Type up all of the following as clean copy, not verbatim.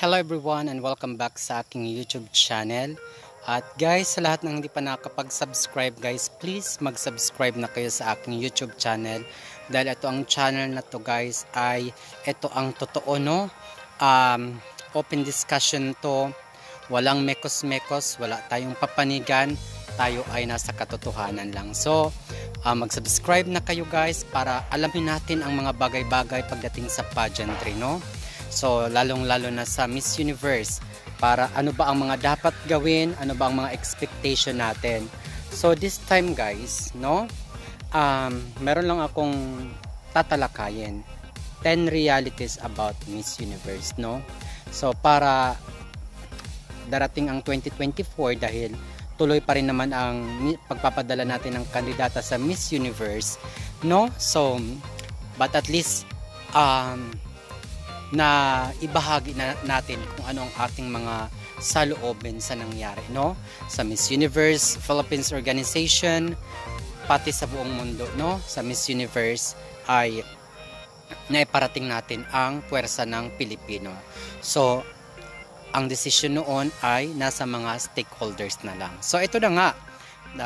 Hello everyone and welcome back sa aking YouTube channel. At guys, sa lahat ng hindi pa nakapag-subscribe guys, please mag-subscribe na kayo sa aking YouTube channel. Dahil ito ang channel na to guys ay ito ang totoo no. Open discussion to. Walang mekos-mekos, wala tayong papanigan. Tayo ay nasa katotohanan lang. So, mag-subscribe na kayo guys para alamin natin ang mga bagay-bagay pagdating sa pageantry no. So, lalong-lalo na sa Miss Universe para ano ba ang mga dapat gawin, ano ba ang mga expectation natin. So, this time guys, no, meron lang akong tatalakayin 10 realities about Miss Universe, no. So, para darating ang 2024 dahil tuloy pa rin naman ang pagpapadala natin ng kandidata sa Miss Universe, no. So, but at least na ibahagi na natin kung ano ang ating mga saloobin sa nangyari no sa Miss Universe Philippines organization, pati sa buong mundo no. Sa Miss Universe ay naiparating natin ang puwersa ng Pilipino. So ang desisyon noon ay nasa mga stakeholders na lang. So ito na nga,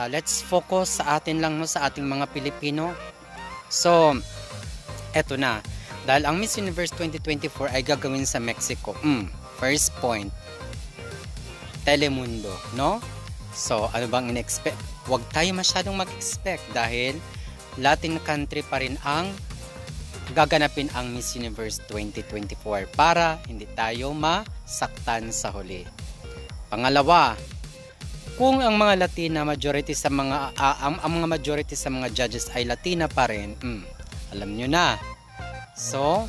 let's focus sa atin lang no, sa ating mga Pilipino. So ito na, dahil ang Miss Universe 2024 ay gagawin sa Mexico. First point, Telemundo, no? So, ano bang in-expect? Huwag tayo masyadong mag-expect dahil Latin country pa rin ang gaganapin ang Miss Universe 2024 para hindi tayo masaktan sa huli. Pangalawa, kung ang mga Latina majority sa mga ang mga majority sa mga judges ay Latina pa rin, alam nyo na. So,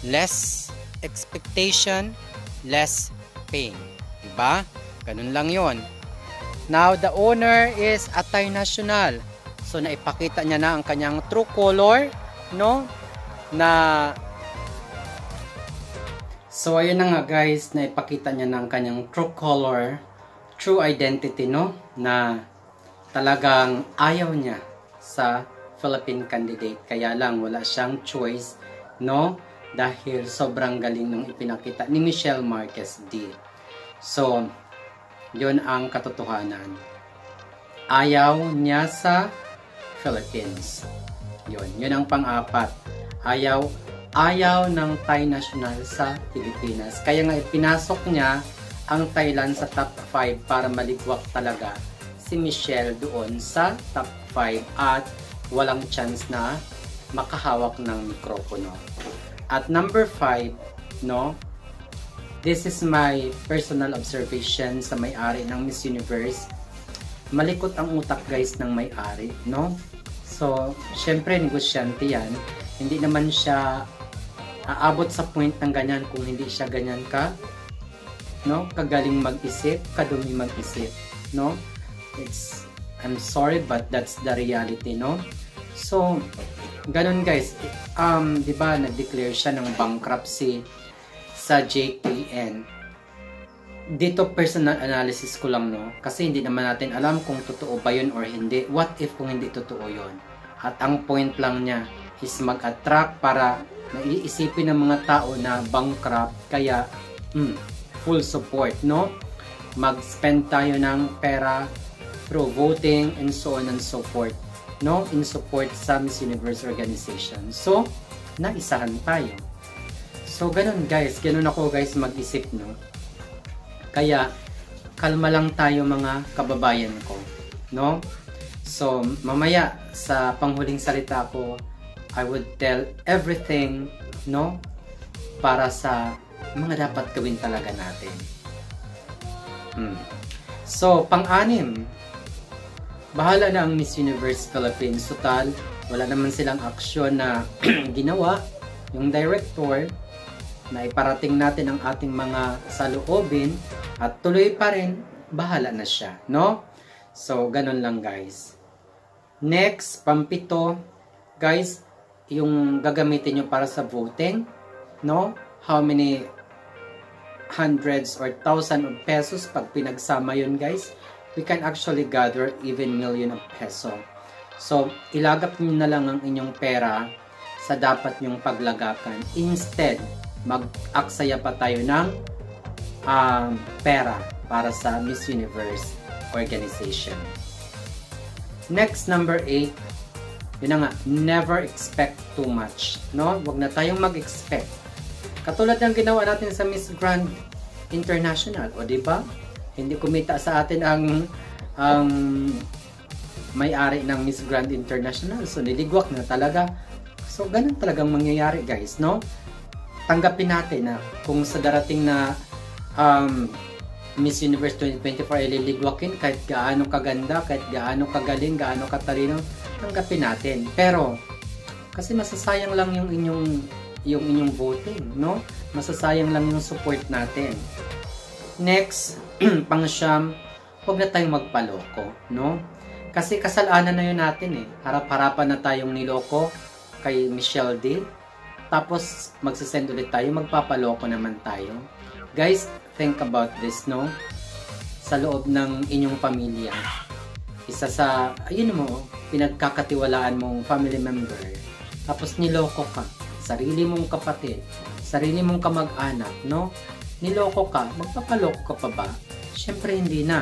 less expectation, less pain. Diba? Ganun lang yon. Now, the owner is Atay National. So, naipakita niya na ang kanyang true color, no? So, ayun na nga guys, naipakita niya na ang kanyang true color, true identity, no? Na talagang ayaw niya sa Philippine candidate. Kaya lang, wala siyang choice, no, dahil sobrang galing nung ipinakita ni Michelle Marquez D. So, yun ang katotohanan. Ayaw niya sa Philippines. Yun ang pang-apat. Ayaw ng Thai national sa Pilipinas. Kaya nga ipinasok niya ang Thailand sa top 5 para maligwak talaga si Michelle doon sa top 5 at walang chance na makahawak ng mikropono. At number 5, no, this is my personal observation sa may-ari ng Miss Universe. Malikot ang utak guys ng may-ari, no? So, syempre negosyante yan. Hindi naman siya aabot sa point ng ganyan kung hindi siya ganyan ka, no? Kagaling mag-isip, kadumi mag-isip, no? I'm sorry but that's the reality, no? So, ganun guys, di ba nag-declare siya ng bankruptcy sa JKN. Dito personal analysis ko lang no, kasi hindi naman natin alam kung totoo ba yun or hindi. What if kung hindi totoo yun? At ang point lang niya is mag-attract para naiisipin ng mga tao na bankrupt, kaya full support no. Mag-spend tayo ng pera through voting and so on and so forth, no, in support sa Miss Universe organization. So, naisahan tayo. So, ganun guys. Ganun ako guys mag-isip, no. Kaya, kalma lang tayo mga kababayan ko, no. So, mamaya sa panghuling salita ko, I would tell everything, no, para sa mga dapat gawin talaga natin. So, pang-anim, bahala na ang Miss Universe Philippines. Total, wala naman silang aksyon na ginawa. Yung director, na iparating natin ang ating mga saloobin at tuloy pa rin, bahala na siya, no? So, ganun lang guys. Next, pampito, guys, yung gagamitin nyo para sa voting, no? How many hundreds or thousand of pesos pag pinagsama yun guys? We can actually gather even million of peso. So, ilagap nyo na lang ang inyong pera sa dapat nyong paglagakan. Instead, mag-aksaya pa tayo ng pera para sa Miss Universe organization. Next, number 8, yun na nga, never expect too much, no? Huwag na tayong mag-expect. Katulad ng ginawa natin sa Miss Grand International, o di ba? Hindi kumita sa atin ang may-ari ng Miss Grand International. So, niligwak na talaga. So, ganun talagang mangyayari, guys, no? Tanggapin natin na kung sa darating na Miss Universe 2024 ay liligwakin, kahit gaano kaganda, kahit gaano kagaling, gaano katalino, tanggapin natin. Pero, kasi masasayang lang yung inyong voting, no? Masasayang lang yung support natin. Next, pang-siyam, huwag na tayong magpaloko, no? Kasi kasalanan na yun natin eh. Harap-harapan na tayong niloko kay Michelle D. Tapos, magsasend ulit tayo, magpapaloko naman tayo. Guys, think about this, no? Sa loob ng inyong pamilya, isa sa, ayun mo, pinagkakatiwalaan mong family member, tapos niloko ka, sarili mong kapatid, sarili mong kamag-anak, no? Niloko ka, magpapaloko ka pa ba? Syempre hindi na.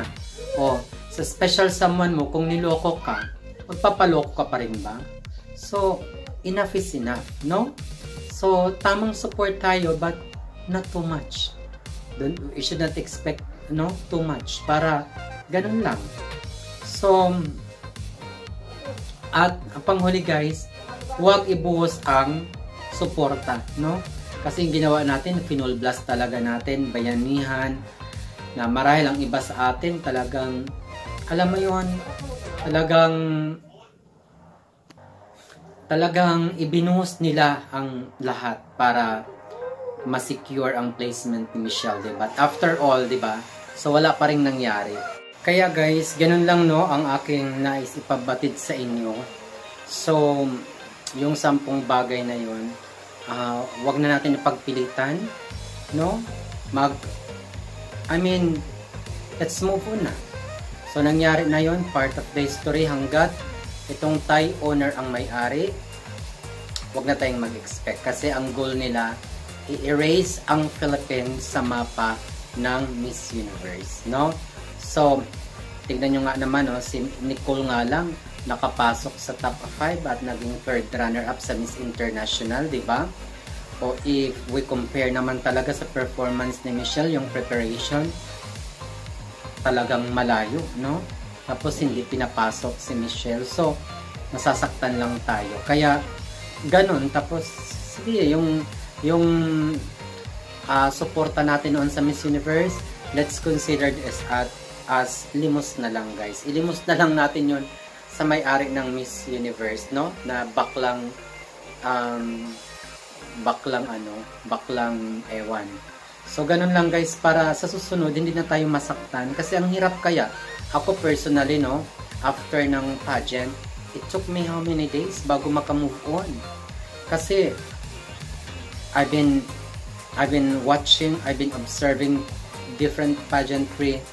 O, sa special someone mo, kung niloko ka, magpapaloko ka pa rin ba? So, enough is enough, no? So, tamang support tayo, but not too much. You should not expect, no, too much. Para, ganun lang. So, at panghuli guys, huwag ibuhos ang suporta, no? Kasi yung ginawa natin, finol blast talaga natin, bayanihan, na marahil ang iba sa atin talagang, alam mo yun, talagang ibinuhos nila ang lahat para ma-secure ang placement ni Michelle, diba? After all, diba? So, wala pa rin nangyari. Kaya guys, ganun lang, no, ang aking nais ipabatid sa inyo. So, yung 10 bagay na yun, wag na natin ipagpilitan, no? Let's move on na. So, nangyari na yun, part of the history, hanggat itong Thai owner ang may-ari, wag na tayong mag-expect. Kasi ang goal nila, i-erase ang Philippines sa mapa ng Miss Universe, no? So, tignan nyo nga naman, no, si Nicole nga lang nakapasok sa top 5 at naging 3rd runner-up sa Miss International, di ba? O if we compare naman talaga sa performance ni Michelle, yung preparation, talagang malayo, no? Tapos hindi pinapasok si Michelle. So, nasasaktan lang tayo. Kaya, ganun. Tapos, sige, yung suporta natin noon sa Miss Universe, let's consider this as limos na lang, guys. Ilimos na lang natin yun sa may-ari ng Miss Universe, no? Na baklang ewan. So, ganun lang, guys, para sa susunod, hindi na tayo masaktan. Kasi ang hirap kaya. Ako personally, no? After ng pageant, it took me how many days bago maka-move on? Kasi, I've been watching, I've been observing different pageantry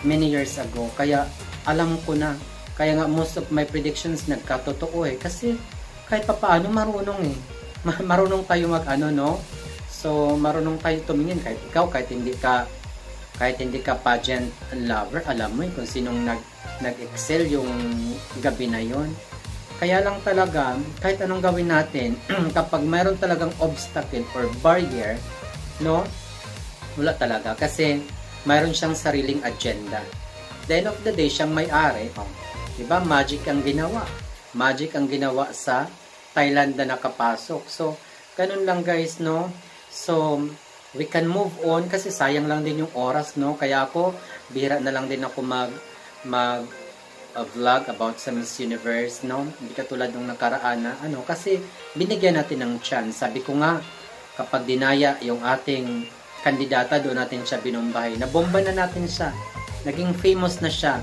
many years ago. Kaya alam ko na. Kaya nga most of my predictions nagkatotoo eh. Kasi kahit pa paano marunong eh. Marunong tayo no? So marunong tayo tumingin kahit ikaw, kahit hindi ka pageant lover, alam mo eh kung sinong nag-excel yung gabi na yon. Kaya lang talaga, kahit anong gawin natin, kapag mayroon talagang obstacle or barrier, no? Wala talaga. Kasi, mayroon siyang sariling agenda. The end of the day, siyang may-ari. Oh, diba? Magic ang ginawa. Magic ang ginawa sa Thailand na nakapasok. So, ganun lang guys, no? So, we can move on kasi sayang lang din yung oras, no? Kaya ako, bihira na lang din ako vlog about sa Miss Universe, no? Hindi katulad nung nakaraan na, kasi binigyan natin ng chance. Sabi ko nga, kapag dinaya yung ating kandidata, doon natin siya binumbahay. Nabomba na natin siya. Naging famous na siya.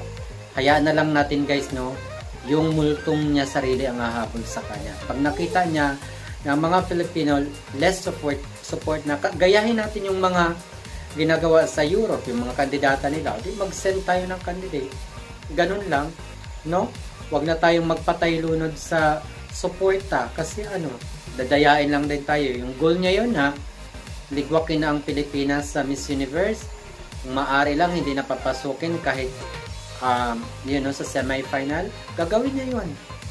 Hayaan na lang natin, guys, no? Yung multong niya sarili ang hahabol sa kanya. Pag nakita niya na mga Filipino, less support na, gayahin natin yung mga ginagawa sa Europe, yung mga kandidata nila. Di mag-send tayo ng candidate. Ganun lang, no? Huwag na tayong magpataylunod sa suporta kasi dadayain lang din tayo. Yung goal niya yun, ha? ligwakin na ang Pilipinas sa Miss Universe. Kung maaari lang, hindi na papasukin kahit sa semi-final, gagawin niya yun.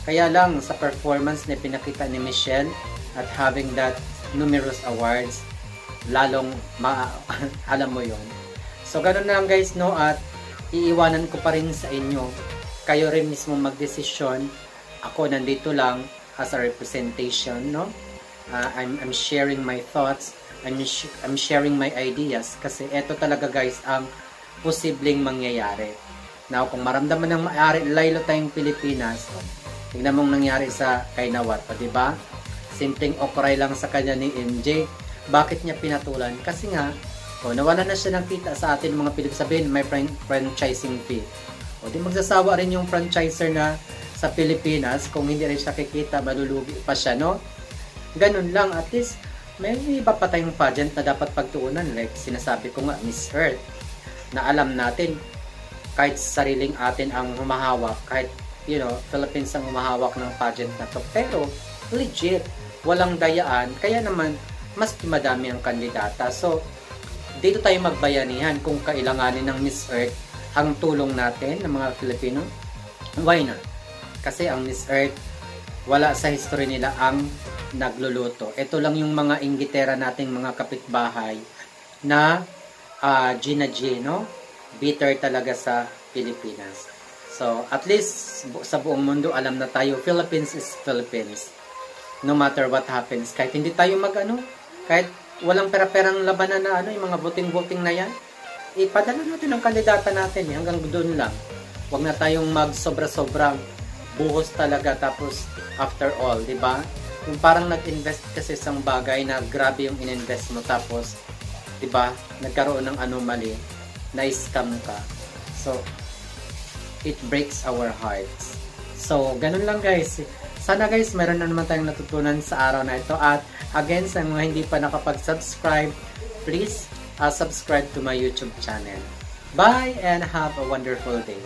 Kaya lang, sa performance na pinakita ni Michelle at having that numerous awards, lalong alam mo yun. So, ganun na lang guys, no? At iiwanan ko pa rin sa inyo. Kayo rin mismo magdesisyon. Ako nandito lang as a representation, no? I'm sharing my thoughts. I'm sharing my ideas. Kasi eto talaga guys ang posibleng mangyayari. Now, kung maramdaman ng laylo tayong Pilipinas, tingnan mong nangyari sa kay Nawat, di ba? Simpleng okray lang sa kanya ni MJ. Bakit niya pinatulan? Kasi nga, nawala na siya ng kita sa atin mga Pilipino. Sabihin, may franchising fee. Di magsasawa rin yung franchiser na sa Pilipinas. Kung hindi rin siya kikita, malulugi pa siya, no? Ganun lang. At least, may iba pa tayong pageant na dapat pagtuunan. Like, sinasabi ko nga, Miss Earth. Na alam natin, kahit sariling atin ang humahawak, kahit, Philippines ang humahawak ng pageant na to. Pero, legit, walang dayaan. Kaya naman, mas madami ang kandidata. So, dito tayo magbayanihan kung kailanganin ng Miss Earth ang tulong natin ng mga Filipino. Why not? Kasi ang Miss Earth, wala sa history nila ang nagluluto. Ito lang yung mga inggitera nating mga kapitbahay na Gina G, no? Bitter talaga sa Pilipinas. So, at least sa buong mundo alam na tayo, Philippines is Philippines. No matter what happens. Kahit hindi tayo kahit walang pera-perang labanan na yung mga voting-voting na yan, ipadala natin ang kandidata natin, hanggang doon lang. Huwag na tayong mag-sobra-sobrang buhos talaga, tapos after all, di ba? Yung parang nag-invest kasi isang bagay na grabe yung in-invest mo, tapos, di ba, nagkaroon ng anomaly, na-scam ka. So, it breaks our hearts. So, ganun lang guys. Sana guys, meron na naman tayong natutunan sa araw na ito. At again, sa mga hindi pa nakapag-subscribe, please subscribe to my YouTube channel. Bye and have a wonderful day.